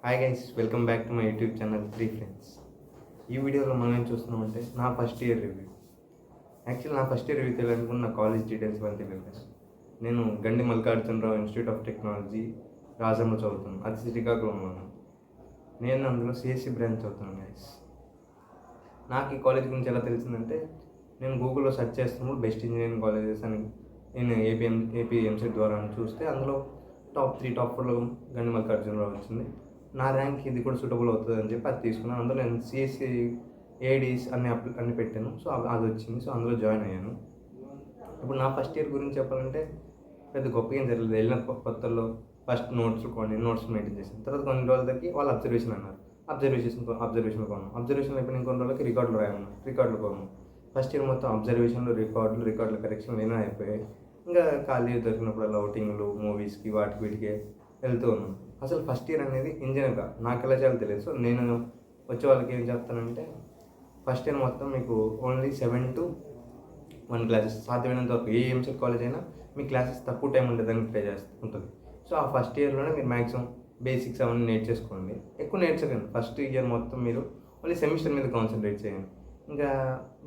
Hi guys, welcome back to my YouTube channel 3 friends. ఈ వీడియోలో మనం ఏం చూస్తున్నామంటే నా ఫస్ట్ ఇయర్ రివ్యూ. యాక్చువల్లీ నా ఫస్ట్ ఇయర్ రివ్యూ తెలియాలనుకున్న నా కాలేజ్ డీటెయిల్స్ ఇవన్నీ తెలియదు. నేను గండి మల్లికార్జునరావు ఇన్స్టిట్యూట్ ఆఫ్ టెక్నాలజీ రాజంలో చదువుతున్నాను. అది శ్రీకాకుళంలోను. నేను అందులో సిఎస్సి బ్రాంచ్ చదువుతున్నాను గైస్. నాకు ఈ కాలేజ్ గురించి ఎలా తెలిసిందంటే, నేను గూగుల్లో సెర్చ్ చేస్తున్నప్పుడు బెస్ట్ ఇంజనీరింగ్ కాలేజెస్ అని నేను ఏపీ ఎంసెట్ ద్వారా చూస్తే అందులో టాప్ 3 టాప్ 4లో గండి మల్లికార్జునరావు వచ్చింది. నా ర్యాంక్ ఇది కూడా సూటబుల్ అవుతుంది అని చెప్పి అది తీసుకున్నాను. అందులో నేను సిఎస్సి ఏడీస్ అన్ని పెట్టాను. సో అది వచ్చింది. సో అందులో జాయిన్ అయ్యాను. ఇప్పుడు నా ఫస్ట్ ఇయర్ గురించి చెప్పాలంటే పెద్ద గొప్ప ఏం జరగలేదు. వెళ్ళిన కొత్తల్లో ఫస్ట్ నోట్స్ మెయింటైన్ చేశాను. తర్వాత కొన్ని రోజులకి వాళ్ళు అబ్జర్వేషన్ అన్నారు. అబ్జర్వేషన్ కొన్నాను. అబ్జర్వేషన్ అయిపోయిన కొన్ని రోజులకి రికార్డులు రాయమన్నారు. రికార్డులు కొన్నాను. ఫస్ట్ ఇయర్ మొత్తం అబ్జర్వేషన్లు రికార్డుల కరెక్షన్లు ఏమైనా అయిపోయాయి. ఇంకా ఖాళీ దొరికినప్పుడు అవుటింగ్లు మూవీస్కి వీటికి వెళ్తూ ఉన్నాను. అసలు ఫస్ట్ ఇయర్ అనేది ఇంజనీర్గా నాకు ఎలా చేయాలో తెలియదు. సో నేను వచ్చే వాళ్ళకి ఏం చెప్తానంటే, ఫస్ట్ ఇయర్ మొత్తం మీకు ఓన్లీ 7 to 1 క్లాసెస్ సాధ్యమైనంత వరకు ఏ ఎంసెట్ కాలేజ్ అయినా మీ క్లాసెస్ తక్కువ టైం ఉండేదానికి ట్రై ఉంటుంది. సో ఆ ఫస్ట్ ఇయర్లోనే మీరు మ్యాక్సిమం బేసిక్స్ అవన్నీ నేర్చేసుకోండి. ఎక్కువ నేర్చుకోండి. ఫస్ట్ ఇయర్ మొత్తం మీరు ఓన్లీ సెమిస్టర్ మీద కాన్సన్ట్రేట్ చేయండి. ఇంకా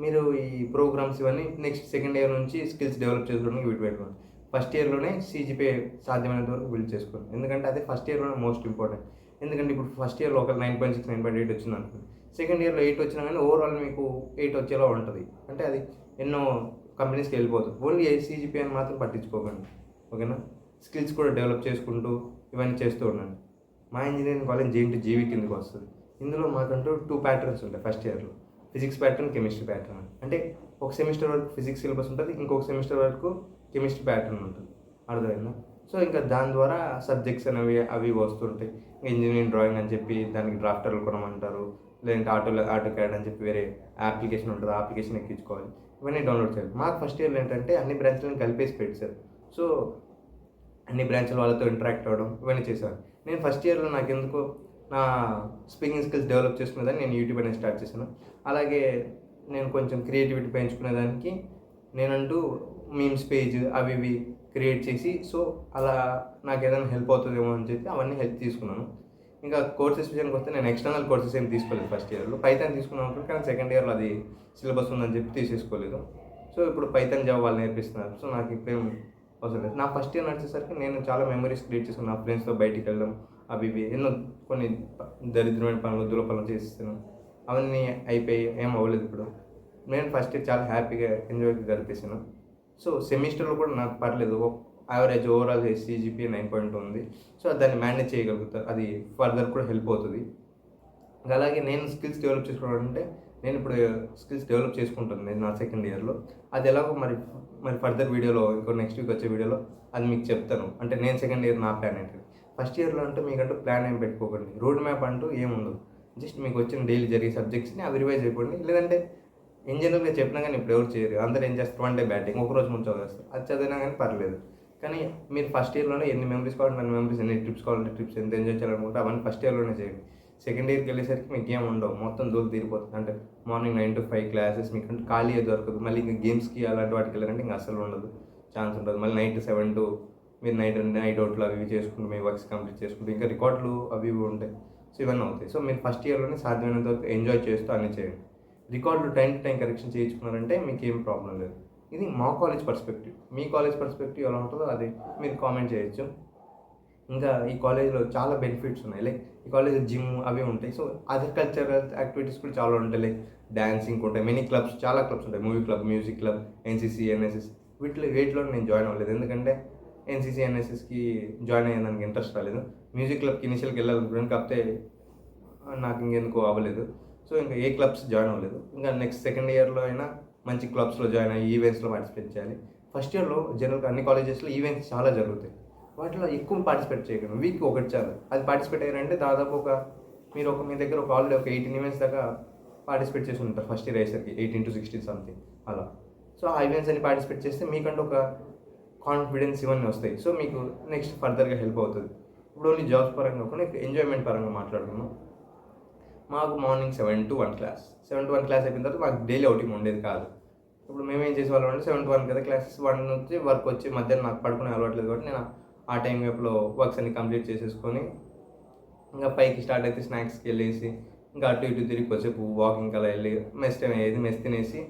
మీరు ఈ ప్రోగ్రామ్స్ ఇవన్నీ నెక్స్ట్ సెకండ్ ఇయర్ నుంచి స్కిల్స్ డెవలప్ చేసుకోవడానికి వీటి పెట్టుకోండి. ఫస్ట్ ఇయర్లోనే CGPA సాధ్యమైనంత వరకు బిల్డ్ చేసుకోండి. ఎందుకంటే అదే ఫస్ట్ ఇయర్లోనే మోస్ట్ ఇంపార్టెంట్. ఎందుకంటే ఇప్పుడు ఫస్ట్ ఇయర్లో ఒక 9.6 9.8 వచ్చింది అనుకోండి, సెకండ్ ఇయర్లో 8 వచ్చినా కానీ ఓవరాల్ మీకు 8 వచ్చేలా ఉంటుంది. అంటే అది ఎన్నో కంపెనీస్కి వెళ్ళిపోతుంది. ఓన్లీ CGPA అని మాత్రం పట్టించుకోకండి. ఓకేనా? స్కిల్స్ కూడా డెవలప్ చేసుకుంటూ ఇవన్నీ చేస్తూ ఉండండి. మా ఇంజనీరింగ్ కాలేజ్ JNT కిందకి వస్తుంది. ఇందులో మాకంటూ 2 ప్యాటర్న్స్ ఉంటాయి ఫస్ట్ ఇయర్లో. Physics pattern, chemistry pattern. అంటే ఒక సెమిస్టర్ వరకు ఫిజిక్స్ సిలబస్ ఉంటుంది, ఇంకొక సెమిస్టర్ వరకు కెమిస్ట్రీ ప్యాటర్న్ ఉంటుంది. అర్థమైందా? సో ఇంకా దాని ద్వారా సబ్జెక్ట్స్ అనేవి అవి వస్తుంటాయి. ఇంజనీరింగ్ డ్రాయింగ్ అని చెప్పి దానికి డ్రాఫ్టర్లు కొనమంటారు. లేదంటే ఆటో క్యాడ్ అని చెప్పి వేరే అప్లికేషన్ ఉంటుంది. ఆ అప్లికేషన్ ఎక్కించుకోవాలి. ఇవన్నీ డౌన్లోడ్ చేయాలి. మాకు ఫస్ట్ ఇయర్లో ఏంటంటే అన్ని బ్రాంచ్లను కలిపేసి పెట్టారు. సో అన్ని బ్రాంచ్ల వాళ్ళతో ఇంటరాక్ట్ అవ్వడం ఇవన్నీ చేశాను. నేను ఫస్ట్ ఇయర్లో నాకెందుకో నా స్పీకింగ్ స్కిల్స్ డెవలప్ చేసుకునేదాన్ని నేను యూట్యూబ్ అనేది స్టార్ట్ చేశాను. అలాగే నేను కొంచెం క్రియేటివిటీ పెంచుకునేదానికి నేనంటూ మీమ్స్ పేజ్ అవి ఇవి క్రియేట్ చేసి, సో అలా నాకు ఏదైనా హెల్ప్ అవుతుందేమో అని చెప్పి అవన్నీ హెల్ప్ తీసుకున్నాను. ఇంకా కోర్సెస్ విషయానికి వస్తే నేను ఎక్స్టర్నల్ కోర్సెస్ ఏం తీసుకోలేదు ఫస్ట్ ఇయర్లో. పైథాన్ తీసుకున్నాను అనుకుంటే, కానీ సెకండ్ ఇయర్లో అది సిలబస్ ఉందని చెప్పి తీసేసుకోలేదు. సో ఇప్పుడు పైథాన్ జావా వాళ్ళు నేర్పిస్తున్నారు. సో నాకు ఇప్పుడేం అవసరం లేదు. నా ఫస్ట్ ఇయర్ నడిచేసరికి నేను చాలా మెమరీస్ క్రియేట్ చేసుకున్నాను. నా ఫ్రెండ్స్తో బయటికి వెళ్ళడం అవి ఇవి ఎన్నో కొన్ని దరిద్రమైన పనులు దుల పనులు చేస్తాను. అవన్నీ అయిపోయి ఏం అవ్వలేదు. ఇప్పుడు నేను ఫస్ట్ ఇయర్ చాలా హ్యాపీగా ఎంజాయ్గా గడిపేసాను. సో సెమిస్టర్లో కూడా నాకు పర్లేదు. యావరేజ్ ఓవరాల్ CGPA 9.2 ఉంది. సో దాన్ని మేనేజ్ చేయగలుగుతాను. అది ఫర్దర్ కూడా హెల్ప్ అవుతుంది. అలాగే నేను స్కిల్స్ డెవలప్ చేసుకోవడం అంటే, నేను ఇప్పుడు స్కిల్స్ డెవలప్ చేసుకుంటాను నేను నా సెకండ్ ఇయర్లో. అది ఎలాగో మరి ఫర్దర్ వీడియోలో ఇంకో నెక్స్ట్ వీక్ వచ్చే వీడియోలో అది మీకు చెప్తాను. అంటే నేను సెకండ్ ఇయర్ నా ప్లాన్ ఏంటి. ఫస్ట్ ఇయర్లో అంటే మీకంటూ ప్లాన్ ఏం పెట్టుకోకండి. రోడ్ మ్యాప్ అంటూ ఏముండదు. జస్ట్ మీకు వచ్చిన డైలీ జరిగే సబ్జెక్ట్స్ని అవి రివైజ్ అయిపోండి. లేదంటే ఇంజనీర్గా చెప్పినా కానీ ఇప్పుడు ఎవరు చేయరు. అందరూ ఏం చేస్తారు, 1 డే బ్యాటింగ్ ఒకరోజు ముందు చదివేస్తారు. అది చదివినా కానీ పర్లేదు. కానీ మీరు ఫస్ట్ ఇయర్లోనే ఎన్ని మెమరీస్ కావాలంటే అన్ని మెమరీస్, ఎన్ని ట్రిప్స్ కావాలంటే ట్రిప్స్, ఎంత ఎంజాయ్ చేయాలనుకుంటే అవన్నీ ఫస్ట్ ఇయర్లోనే చేయండి. సెకండ్ ఇయర్కి వెళ్ళేసరికి మీకు ఏం ఉండవు. మొత్తం దూరం తీరిపోతుంది. అంటే మార్నింగ్ 9 to 5 క్లాసెస్ మీకు అంటే ఖాళీ దొరకదు. మళ్ళీ ఇంకా గేమ్స్కి అలాంటి వాటికి వెళ్ళాలంటే ఇంకా అసలు ఉండదు, ఛాన్స్ ఉంటుంది. మళ్ళీ నైట్ 7 to మీరు నైట్ అవుట్లు అవి చేసుకుంటూ మీ వర్క్స్ కంప్లీట్ చేసుకుంటూ ఇంకా రికార్డులు అవి ఇవి ఉంటాయి. సో ఇవన్నీ అవుతాయి. సో మీరు ఫస్ట్ ఇయర్లోనే సాధ్యమైనంత వరకు ఎంజాయ్ చేస్తూ అన్నీ చేయండి. రికార్డులు టైం టు టైం కరెక్షన్ చేయించుకున్నారంటే మీకు ఏం ప్రాబ్లం లేదు. ఇది మా కాలేజ్ పర్స్పెక్టివ్. మీ కాలేజ్ పర్స్పెక్టివ్ ఎలా ఉంటుందో అది మీరు కామెంట్ చేయొచ్చు. ఇంకా ఈ కాలేజ్లో చాలా బెనిఫిట్స్ ఉన్నాయి. లైక్ ఈ కాలేజ్ జిమ్ అవి ఉంటాయి. సో అదర్ కల్చరల్ యాక్టివిటీస్ కూడా చాలా ఉంటాయి. లైక్ డ్యాన్సింగ్ ఉంటాయి, మెనీ క్లబ్స్, చాలా క్లబ్స్ ఉంటాయి. Movie club, music club, NCC, NSS వీటిలో నేను జాయిన్ అవ్వలేదు. ఎందుకంటే NCC, NSSకి జాయిన్ అయ్యేదానికి ఇంట్రెస్ట్ రాలేదు. మ్యూజిక్ క్లబ్కి ఇనిషియల్కి వెళ్ళాలనుకున్నాను, కాకపోతే నాకు ఇంకెందుకు అవ్వలేదు. సో ఇంకా ఏ క్లబ్స్ జాయిన్ అవ్వలేదు. ఇంకా నెక్స్ట్ సెకండ్ ఇయర్లో అయినా మంచి క్లబ్స్లో జాయిన్ అయ్యి ఈవెంట్స్లో పార్టిసిపేట్ చేయాలి. ఫస్ట్ ఇయర్లో జనరల్గా అన్ని కాలేజెస్లో ఈవెంట్స్ చాలా జరుగుతాయి. వాటిలో ఎక్కువ పార్టిసిపేట్ చేయగలను. వీక్కి ఒకటి చాలు. అది పార్టిసిపేట్ అయ్యారంటే దాదాపు మీ దగ్గర ఆల్రెడీ ఒక 18 ఈవెంట్స్ దాకా పార్టిసిపేట్ చేసి ఉంటారు ఫస్ట్ ఇయర్ అయ్యేసరికి, 18 to 16 సంథింగ్ అలా. సో ఆ ఈవెంట్స్ అన్ని పార్టిసిపేట్ చేస్తే మీకంటూ ఒక కాన్ఫిడెన్స్ ఇవన్నీ వస్తాయి. సో మీకు నెక్స్ట్ ఫర్దర్గా హెల్ప్ అవుతుంది. ఇప్పుడు ఓన్లీ జాబ్స్ పరంగా కాకుండా ఇప్పుడు ఎంజాయ్మెంట్ పరంగా మాట్లాడుకున్నాం. మాకు మార్నింగ్ 7 to 1 క్లాస్ అయిపోయిన తర్వాత మాకు డైలీ అవుటింగ్ ఉండేది కాదు. ఇప్పుడు మేమేం చేసేవాళ్ళం అంటే 7 to 1 కదా క్లాసెస్, 1 నుంచి వర్క్ వచ్చి మధ్యాహ్నం నాకు పడుకునే అలవాట్లేదు కాబట్టి నేను ఆ టైం వైపులో వర్క్స్ అన్ని కంప్లీట్ చేసేసుకొని ఇంకా పైకి స్టార్ట్ అయితే స్నాక్స్కి వెళ్ళేసి ఇంకా అటు ఇటు తిరిగి కొద్దిసేపు వాకింగ్ అలా వెళ్ళి మెస్ టైం అయ్యేది, మెస్ తినేసి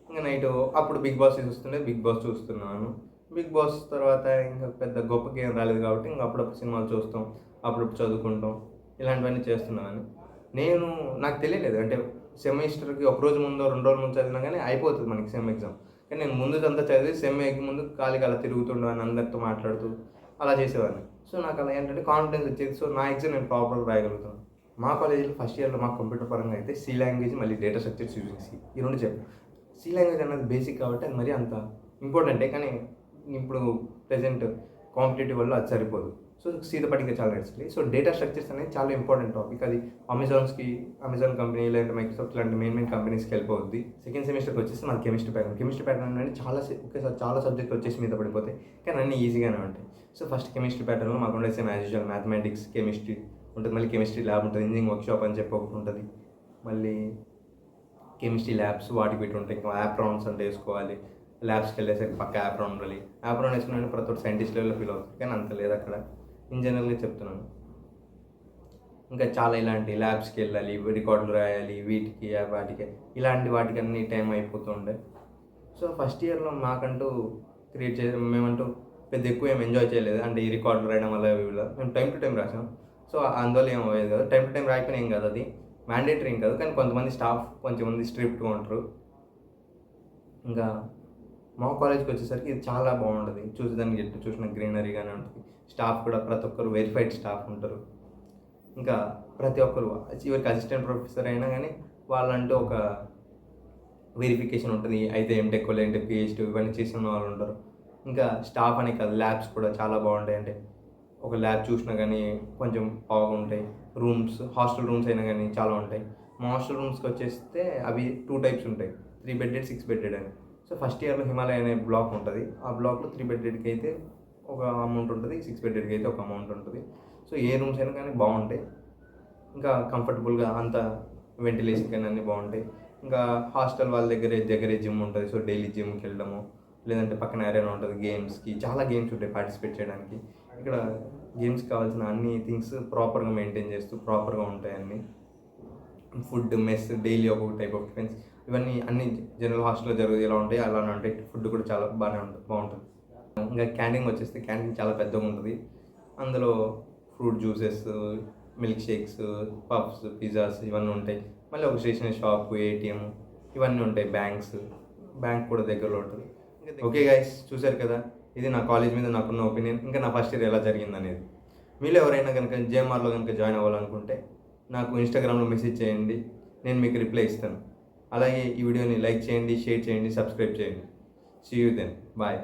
ఇంకా నైట్ అప్పుడు బిగ్ బాస్ చూస్తుండే, బిగ్ బాస్ చూస్తున్నాను. బిగ్ బాస్ తర్వాత ఇంకా పెద్ద గొప్పకి ఏం రాలేదు కాబట్టి ఇంకా అప్పుడప్పుడు సినిమాలు చూస్తాం, అప్పుడప్పుడు చదువుకుంటాం, ఇలాంటివన్నీ చేస్తున్నాను. నాకు తెలియలేదు అంటే సెమిస్టర్కి ఒక రోజు ముందో 2 రోజుల ముందు చదివినా కానీ అయిపోతుంది మనకి సెమ్ ఎగ్జామ్. కానీ నేను ముందుదంతా చదివి సెమ్ ముందు ఖాళీగా అలా తిరుగుతుండేవాడిని, అందరితో మాట్లాడుతూ అలా చేసేవాడిని. సో నాకు అలా ఏంటంటే కాన్ఫిడెన్స్ వచ్చేది. సో నా ఎగ్జామ్ నేను ప్రాపర్గా రాయగలుగుతాను. మా కాలేజీలో ఫస్ట్ ఇయర్లో మాకు కంప్యూటర్ పరంగా అయితే సి లాంగ్వేజ్ మళ్ళీ డేటా స్ట్రక్చర్స్ యూజింగ్ సి, ఈ రెండు చెప్పారు. సి లాంగ్వేజ్ అనేది బేసిక్ కాబట్టి అది మరీ అంత ఇంపార్టెంటే, కానీ ఇప్పుడు ప్రెజెంట్ కాంపిటేటివ్ వల్ల అది సరిపోదు. సో సీద పట్టిక చాలా నచ్చింది. సో డేటా స్ట్రక్చర్స్ అనేది చాలా ఇంపార్టెంట్ టాపిక్. అది అమెజాన్ కంపెనీ లేదంటే మైక్రోసాఫ్ట్ లాంటి మెయిన్ కంపెనీస్కి వెళ్ళిపోద్ది. సెకండ్ సెమిస్టర్కి వచ్చేసి మనకి కెమిస్ట్రీ ప్యాటర్న్ అనేది ఒకేసారి చాలా సబ్జెక్ట్ వచ్చేసి మీద పడిపోతాయి, కానీ అన్నీ ఈజీగానే ఉంటాయి. సో ఫస్ట్ కెమిస్ట్రీ ప్యాటర్న్లో మాకు ఉండే same as usual mathematics, chemistry ఉంటుంది, మళ్ళీ కెమిస్ట్రీ ల్యాబ్ ఉంటుంది, ఇంజనీరింగ్ వర్క్షాప్ అని చెప్పి ఒకటి ఉంటుంది, మళ్ళీ కెమిస్ట్రీ ల్యాబ్స్ వాటికి పెట్టి ఉంటాయి. ఇంకా యాప్రాన్స్ అంటే వేసుకోవాలి, ల్యాబ్స్కి వెళ్ళేసరికి పక్క యాప్రాన్ ఉండాలి. యాప్రాన్ వేసుకుని ప్రతి ఒక్కటి సైంటిస్ట్ లెవెల్లో ఫీల్ అవుతుంది, కానీ అంత లేదు అక్కడ. ఇన్ జనరల్గా చెప్తున్నాను. ఇంకా చాలా ఇలాంటి ల్యాబ్స్కి వెళ్ళాలి, రికార్డులు రాయాలి, వీటికి వాటికి ఇలాంటి వాటికి అన్ని టైం అయిపోతుండే. సో ఫస్ట్ ఇయర్లో మాకంటూ మేమంటూ పెద్ద ఎక్కువ ఏం ఎంజాయ్ చేయలేదు. అంటే ఈ రికార్డులు రాయడం వల్ల మేము టైం టు టైం రాసాం. సో అందువల్ల ఏం అవ్వలేదు కదా, టైం టు టైం రాయిపోయినా ఏం కాదు, అది మ్యాండేటరీ ఏం కాదు. కానీ కొంతమంది స్టాఫ్ కొంతమంది స్ట్రిక్ట్గా ఉంటారు. ఇంకా మా కాలేజ్కి వచ్చేసరికి ఇది చాలా బాగుంటుంది, చూసేదానికి ఎటు చూసిన గ్రీనరీగానే ఉంటుంది. స్టాఫ్ కూడా ప్రతి ఒక్కరు వెరిఫైడ్ స్టాఫ్ ఉంటారు. ఇంకా ప్రతి ఒక్కరు చివరికి అసిస్టెంట్ ప్రొఫెసర్ అయినా కానీ వాళ్ళంటూ ఒక వెరిఫికేషన్ ఉంటుంది. అయితే ఎంటెక్ లేదంటే పిహెచ్డి ఇవన్నీ చేసిన వాళ్ళు ఉంటారు. ఇంకా స్టాఫ్ అనే కాదు, ల్యాబ్స్ కూడా చాలా బాగుంటాయి. అంటే ఒక ల్యాబ్ చూసినా కానీ కొంచెం బాగుంటాయి. హాస్టల్ రూమ్స్ అయినా కానీ చాలా ఉంటాయి. మా హాస్టల్ రూమ్స్కి వచ్చేస్తే అవి 2 టైప్స్ ఉంటాయి, 3 బెడ్డెడ్ 6 బెడ్డెడ్ అని. సో ఫస్ట్ ఇయర్లో హిమాలయ అనే బ్లాక్ ఉంటుంది. ఆ బ్లాక్లో 3 బెడ్డెడ్కి అయితే ఒక అమౌంట్ ఉంటుంది, 6 బెడ్డెడ్కి అయితే ఒక అమౌంట్ ఉంటుంది. సో ఏ రూమ్స్ అయినా కానీ బాగుంటాయి, ఇంకా కంఫర్టబుల్గా అంత వెంటిలేషన్ కానీ అన్నీ బాగుంటాయి. ఇంకా హాస్టల్ వాళ్ళ దగ్గరే జిమ్ ఉంటుంది. సో డైలీ జిమ్కి వెళ్ళడము, లేదంటే పక్కన ఏరైనా ఉంటుంది గేమ్స్కి, చాలా గేమ్స్ ఉంటాయి పార్టిసిపేట్ చేయడానికి. ఇక్కడ గేమ్స్కి కావాల్సిన అన్ని థింగ్స్ ప్రాపర్గా మెయింటైన్ చేస్తూ ప్రాపర్గా ఉంటాయి అన్నీ. ఫుడ్ మెస్ డైలీ ఒక్కొక్క టైప్ ఆఫ్ టిఫిన్స్, ఇవన్నీ అన్ని జనరల్ హాస్టల్లో జరుగుతుంది ఎలా ఉంటాయి అలానే ఉంటాయి. ఫుడ్ కూడా చాలా బాగుంటుంది. ఇంకా క్యాంటీన్ వచ్చేస్తే క్యాంటీన్ చాలా పెద్దగా ఉంటుంది. అందులో fruit juices, milk shakes, puffs, pizzas ఇవన్నీ ఉంటాయి. మళ్ళీ ఒక స్టేషనరీ షాప్, ఏటీఎం ఇవన్నీ ఉంటాయి. బ్యాంక్ కూడా దగ్గరలో ఉంటుంది. ఓకే గైస్, చూశారు కదా, ఇది నా కాలేజ్ మీద నాకున్న ఒపీనియన్, ఇంకా నా ఫస్ట్ ఇయర్ ఎలా జరిగింది అనేది. మీలో ఎవరైనా కనుక జేఎంఆర్లో కనుక జాయిన్ అవ్వాలనుకుంటే నాకు ఇన్స్టాగ్రామ్లో మెసేజ్ చేయండి, నేను మీకు రిప్లై ఇస్తాను. అలాగే ఈ వీడియోని లైక్ చేయండి, షేర్ చేయండి, సబ్స్క్రైబ్ చేయండి. See you then, bye.